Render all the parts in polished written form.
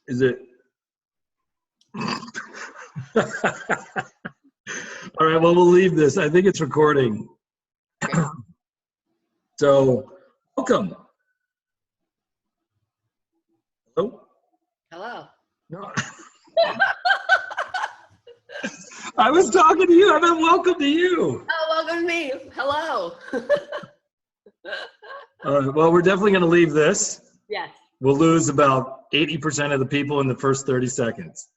Is it? All right, well, we'll leave this. I think it's recording. So, welcome. Hello? Hello. No. I was talking to you. I meant welcome to you. Oh, welcome to me. Hello. Well, we're definitely going to leave this. Yes. We'll lose about 80% of the people in the first 30 seconds.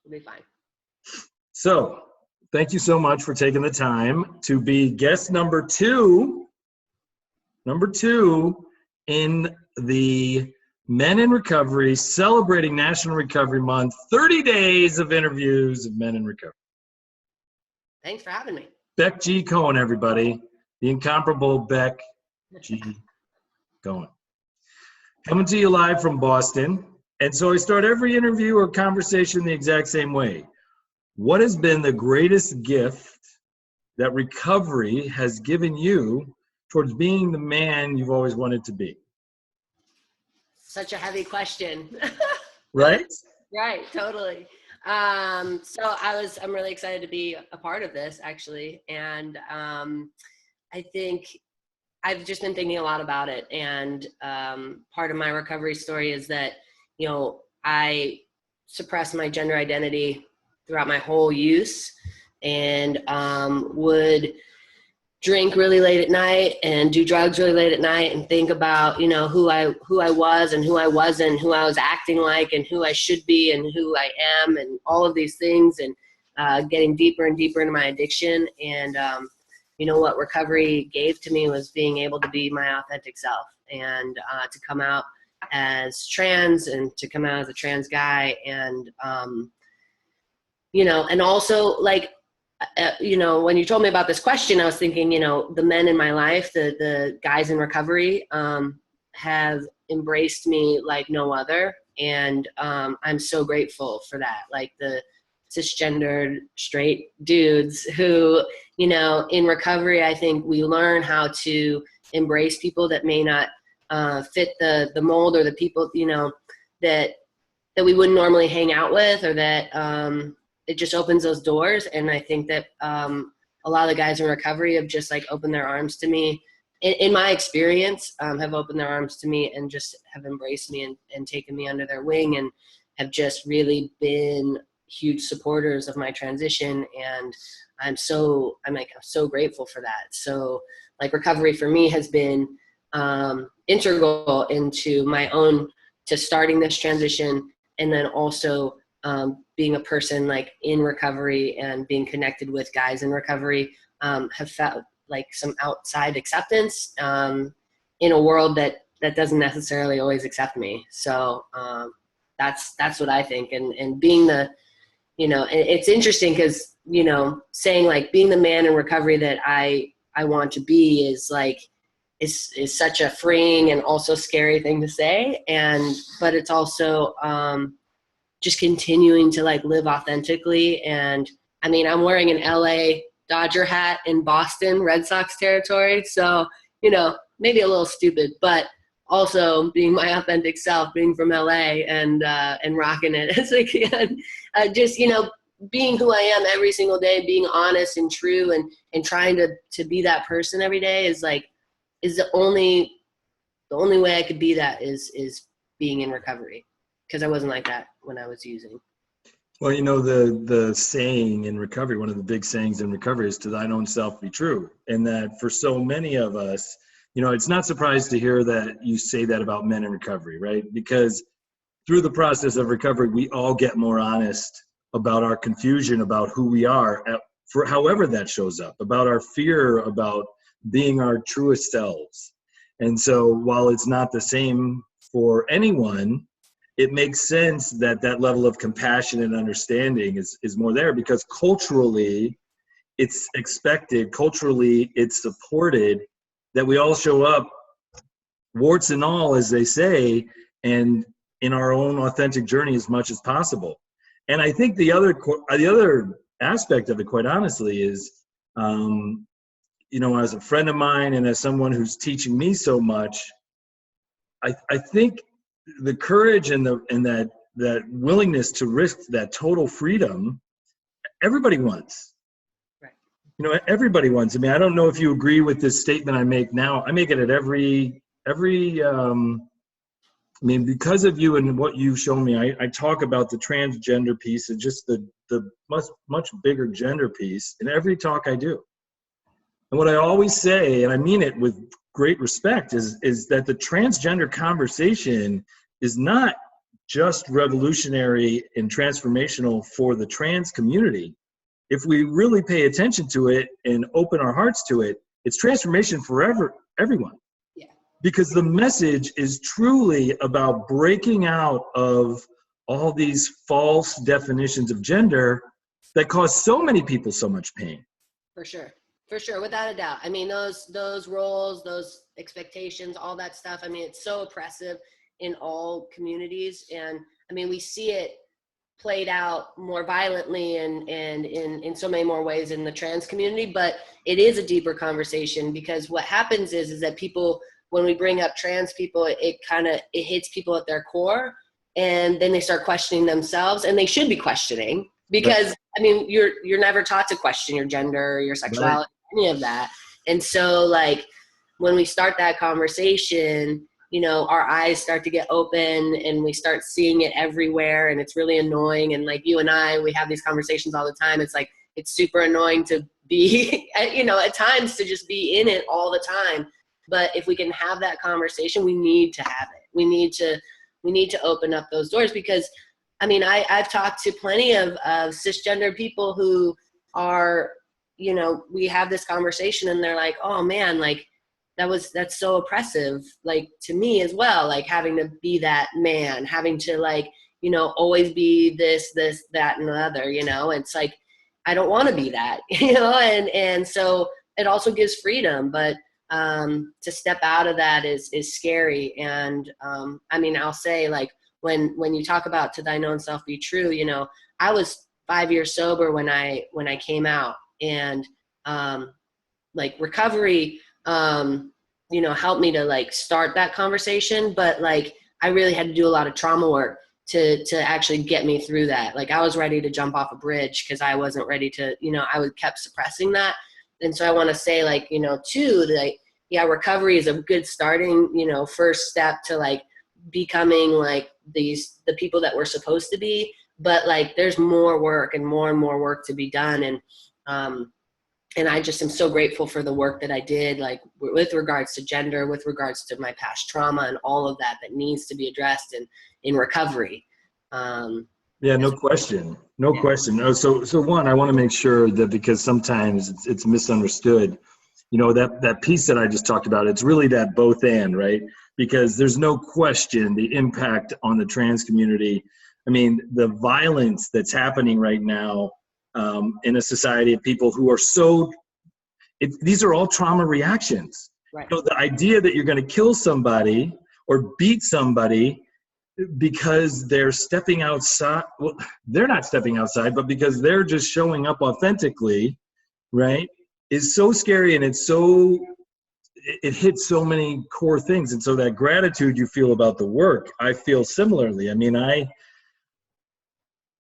It'll be fine. So, thank you so much for taking the time to be guest number two in the Men in Recovery, celebrating National Recovery Month, 30 days of interviews of men in recovery. Thanks for having me. Beck Gee Cohen, everybody. The incomparable Beck Gee Cohen. Coming to you live from Boston. And so I start every interview or conversation the exact same way. What has been the greatest gift that recovery has given you towards being the man you've always wanted to be? Such a heavy question. Right? Right, totally. So I'm really excited to be a part of this, actually. And I think I've just been thinking a lot about it. And part of my recovery story is that, I suppressed my gender identity throughout my whole youth, and would drink really late at night and do drugs really late at night and think about, who I was and who I wasn't, who I was acting like and who I should be and who I am and all of these things, and getting deeper and deeper into my addiction. And what recovery gave to me was being able to be my authentic self, and to come out as trans and to come out as a trans guy. And and also, like, when you told me about this question, I was thinking, the men in my life, the guys in recovery, have embraced me like no other. And I'm so grateful for that. Like the cisgendered straight dudes who, in recovery, I think we learn how to embrace people that may not fit the mold, or the people, that we wouldn't normally hang out with, or that it just opens those doors. And I think that a lot of the guys in recovery have just like opened their arms to me, in my experience, have opened their arms to me and just have embraced me and taken me under their wing, and have just really been huge supporters of my transition. And I'm so grateful for that. So like recovery for me has been integral into to starting this transition, and then also being a person like in recovery and being connected with guys in recovery, have felt like some outside acceptance in a world that doesn't necessarily always accept me. So that's what I think. And being the, it's interesting because, saying like being the man in recovery that I want to be is like, is such a freeing and also scary thing to say. But it's also, just continuing to like live authentically. And I mean, I'm wearing an LA Dodger hat in Boston Red Sox territory. So, maybe a little stupid, but also being my authentic self, being from LA and rocking it as I can. Just, being who I am every single day, being honest and true, and trying to be that person every day is the only way I could be that is being in recovery. Because I wasn't like that when I was using. Well, the saying in recovery, one of the big sayings in recovery is to thine own self be true. And that for so many of us, it's not surprising to hear that you say that about men in recovery, right? Because through the process of recovery, we all get more honest about our confusion about who we are, for however that shows up, about our fear about being our truest selves. And so while it's not the same for anyone, it makes sense that level of compassion and understanding is more there, because culturally it's expected, culturally it's supported that we all show up warts and all, as they say, and in our own authentic journey as much as possible. And I think the other aspect of it, quite honestly, is, as a friend of mine and as someone who's teaching me so much, I think the courage and that that willingness to risk that total freedom, everybody wants. Right. You know, everybody wants. I mean, I don't know if you agree with this statement I make now. I make it at every I mean, because of you and what you've shown me, I talk about the transgender piece and just the much bigger gender piece in every talk I do. And what I always say, and I mean it with great respect, is that the transgender conversation is not just revolutionary and transformational for the trans community. If we really pay attention to it and open our hearts to it, it's transformation for everyone. Yeah. Because the message is truly about breaking out of all these false definitions of gender that cause so many people so much pain. For sure, without a doubt. I mean, those roles, those expectations, all that stuff, I mean, it's so oppressive in all communities. And I mean, we see it played out more violently and in so many more ways in the trans community, but it is a deeper conversation, because what happens is that people, when we bring up trans people, it hits people at their core, and then they start questioning themselves, and they should be questioning, because right. I mean, you're never taught to question your gender, your sexuality, right. Any of that. And so like when we start that conversation, you know, our eyes start to get open and we start seeing it everywhere, and it's really annoying. And like you and I, we have these conversations all the time. It's like, it's super annoying to be, you know, at times to just be in it all the time. But if we can have that conversation, we need to have it. We need to open up those doors, because I mean, I've talked to plenty of cisgender people who are, you know, we have this conversation and they're like, oh man, like that's so oppressive, like to me as well, like having to be that man, having to like, you know, always be this, that, and the other, you know. It's like, I don't want to be that, you know, and so it also gives freedom, but to step out of that is scary. And I mean, I'll say, like, when you talk about to thine own self be true, you know, I was 5 years sober when I came out, and like recovery, you know, helped me to like start that conversation. But like, I really had to do a lot of trauma work to actually get me through that. Like, I was ready to jump off a bridge because I wasn't ready to, you know, I kept suppressing that. And so I want to say, like, you know, too, like, yeah, recovery is a good starting, you know, first step to like becoming like the people that we're supposed to be. But like, there's more work and more work to be done. And I just am so grateful for the work that I did, like with regards to gender, with regards to my past trauma and all of that needs to be addressed in recovery. Yeah, no question. No question. No, so one, I want to make sure that, because sometimes it's misunderstood, you know, that piece that I just talked about, it's really that both and, right? Because there's no question the impact on the trans community. I mean, the violence that's happening right now in a society of people who are these are all trauma reactions. Right. So the idea that you're going to kill somebody or beat somebody because they're stepping outside, well, they're not stepping outside, but because they're just showing up authentically, right, is so scary. And it hits so many core things. And so that gratitude you feel about the work, I feel similarly. I mean,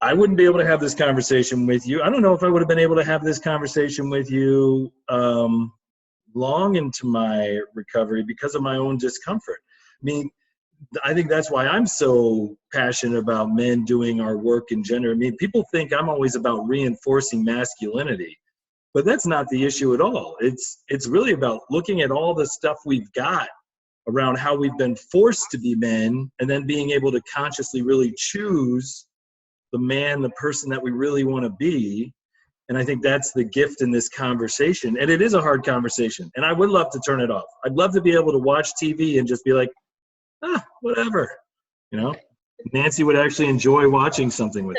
I wouldn't be able to have this conversation with you. I don't know if I would have been able to have this conversation with you long into my recovery because of my own discomfort. I mean, I think that's why I'm so passionate about men doing our work in gender. I mean, people think I'm always about reinforcing masculinity, but that's not the issue at all. It's really about looking at all the stuff we've got around how we've been forced to be men, and then being able to consciously really choose the man, the person that we really want to be. And I think that's the gift in this conversation. And it is a hard conversation. And I would love to turn it off. I'd love to be able to watch TV and just be like, whatever, you know. Nancy would actually enjoy watching something with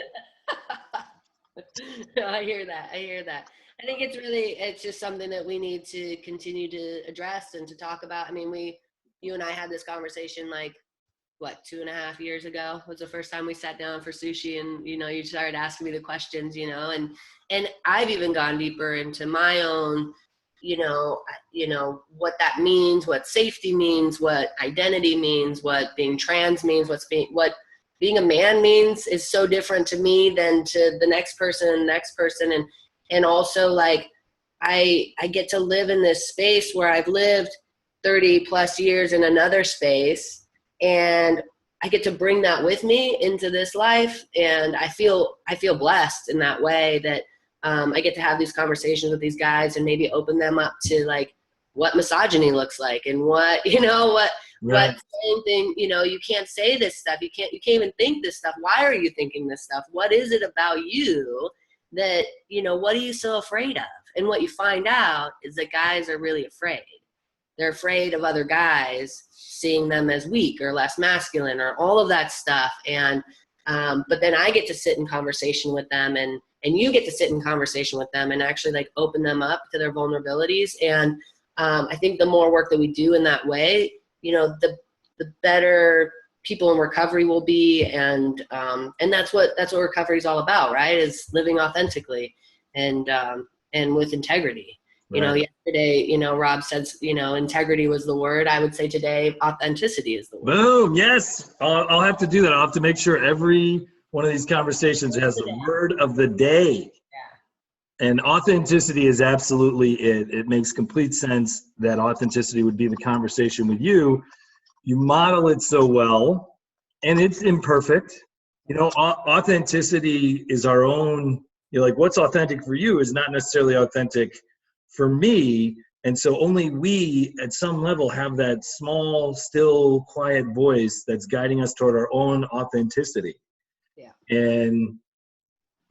me. I hear that. I think it's just something that we need to continue to address and to talk about. I mean, you and I had this conversation like, 2.5 years ago was the first time we sat down for sushi, and, you know, you started asking me the questions, you know, and I've even gone deeper into my own, you know, what that means, what safety means, what identity means, what being trans means, what being a man means is so different to me than to the next person and the next person. And also like, I get to live in this space where I've lived 30 plus years in another space, and I get to bring that with me into this life. And I feel blessed in that way that I get to have these conversations with these guys and maybe open them up to like what misogyny looks like, and what, what same thing, you can't say this stuff. You can't even think this stuff. Why are you thinking this stuff? What is it about you that, what are you so afraid of? And what you find out is that guys are really afraid. They're afraid of other guys seeing them as weak or less masculine or all of that stuff. And, but then I get to sit in conversation with them, and you get to sit in conversation with them and actually like open them up to their vulnerabilities. And I think the more work that we do in that way, the better people in recovery will be. And that's what recovery is all about, right? Is living authentically and with integrity. Right. Yesterday, Rob says, integrity was the word. I would say today, authenticity is the word. Boom. Yes. I'll have to do that. I'll have to make sure every one of these conversations has the word of the day. Yeah. And authenticity is absolutely it. It makes complete sense that authenticity would be the conversation with you. You model it so well, and it's imperfect. Authenticity is our own, like what's authentic for you is not necessarily authentic for me. And so only we at some level have that small, still, quiet voice that's guiding us toward our own authenticity. Yeah. And,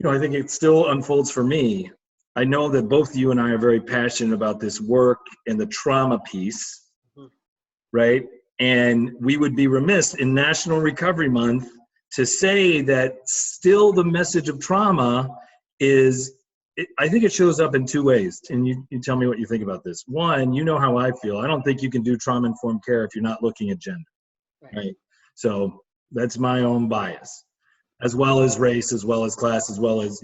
I think it still unfolds for me. I know that both you and I are very passionate about this work and the trauma piece, right? And we would be remiss in National Recovery Month to say that still the message of trauma is, I think it shows up in two ways. And you tell me what you think about this. One, how I feel. I don't think you can do trauma-informed care if you're not looking at gender, right? So that's my own bias, as well as race, as well as class, as well as,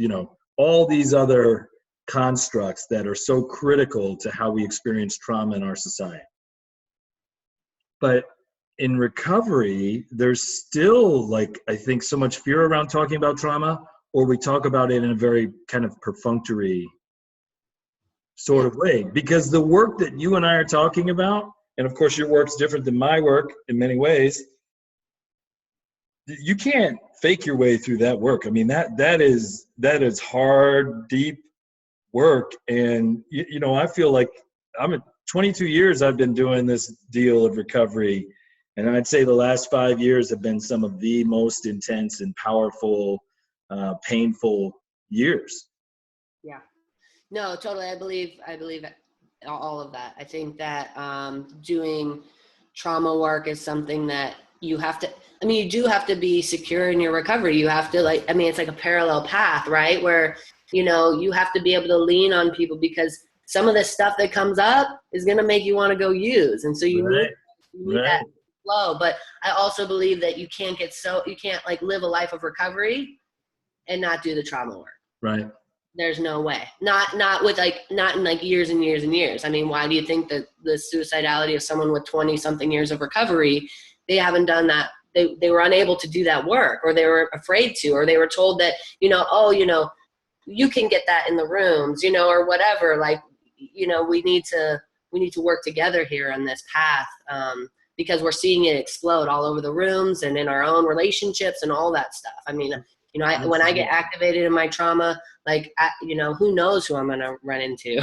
all these other constructs that are so critical to how we experience trauma in our society. But in recovery, there's still, I think, so much fear around talking about trauma, or we talk about it in a very kind of perfunctory sort of way. Because the work that you and I are talking about, and of course your work's different than my work in many ways, you can't fake your way through that work. I mean, that is hard, deep work. And, I feel like 22 years I've been doing this deal of recovery. And I'd say the last 5 years have been some of the most intense and powerful, painful years. Yeah, no, totally. I believe all of that. I think that doing trauma work is something that you have to, you do have to be secure in your recovery. You have to it's like a parallel path, right? Where, you have to be able to lean on people, because some of the stuff that comes up is going to make you want to go use. And so you need that flow. But I also believe that you can't live a life of recovery and not do the trauma work. Right. There's no way. Not in years and years and years. Why do you think that the suicidality of someone with 20 something years of recovery, they haven't done that? They were unable to do that work, or they were afraid to, or they were told that, you can get that in the rooms, or whatever. We need to work together here on this path, because we're seeing it explode all over the rooms and in our own relationships and all that stuff. When I get activated in my trauma, who knows who I'm going to run into,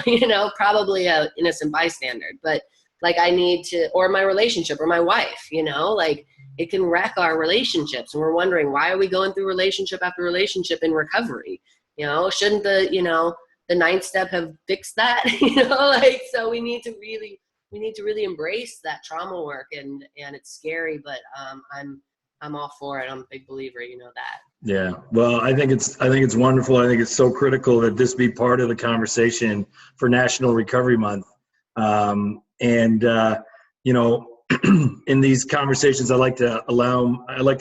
probably a innocent bystander, but I need to, or my relationship or my wife, it can wreck our relationships. And we're wondering, why are we going through relationship after relationship in recovery? Shouldn't the ninth step have fixed that? So we need to really embrace that trauma work, and it's scary, but I'm all for it. I'm a big believer, that. Yeah. Well, I think it's wonderful. I think it's so critical that this be part of the conversation for National Recovery Month. In these conversations, I like to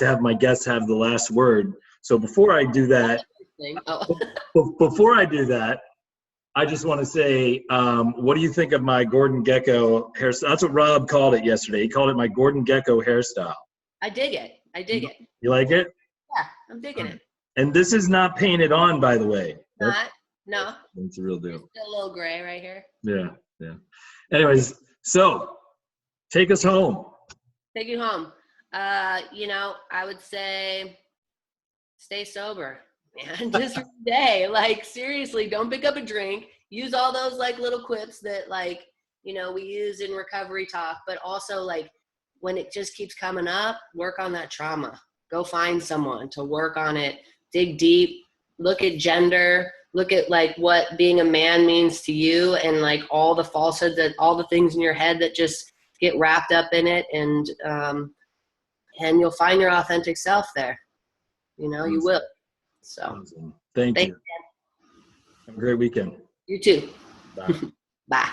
have my guests have the last word. So before I do that, I just want to say, what do you think of my Gordon Gekko hairstyle? That's what Rob called it yesterday. He called it my Gordon Gekko hairstyle. I dig it. You like it? Yeah, I'm digging it. And this is not painted on, by the way. Not, no. It's a real deal. Still a little gray right here. Yeah, yeah. Anyways, so take us home. Take you home. You know, I would say stay sober, man. Just for the day. Like, seriously, don't pick up a drink. Use all those like little quips that like, you know, we use in recovery talk, but also like when it just keeps coming up, work on that trauma. Go find someone to work on it. Dig deep. Look at gender. Look at like what being a man means to you, and like all the falsehoods, that all the things in your head that just get wrapped up in it, and you'll find your authentic self there. You know, you will. So awesome. Thank you. Have a great weekend. You too. Bye. Bye.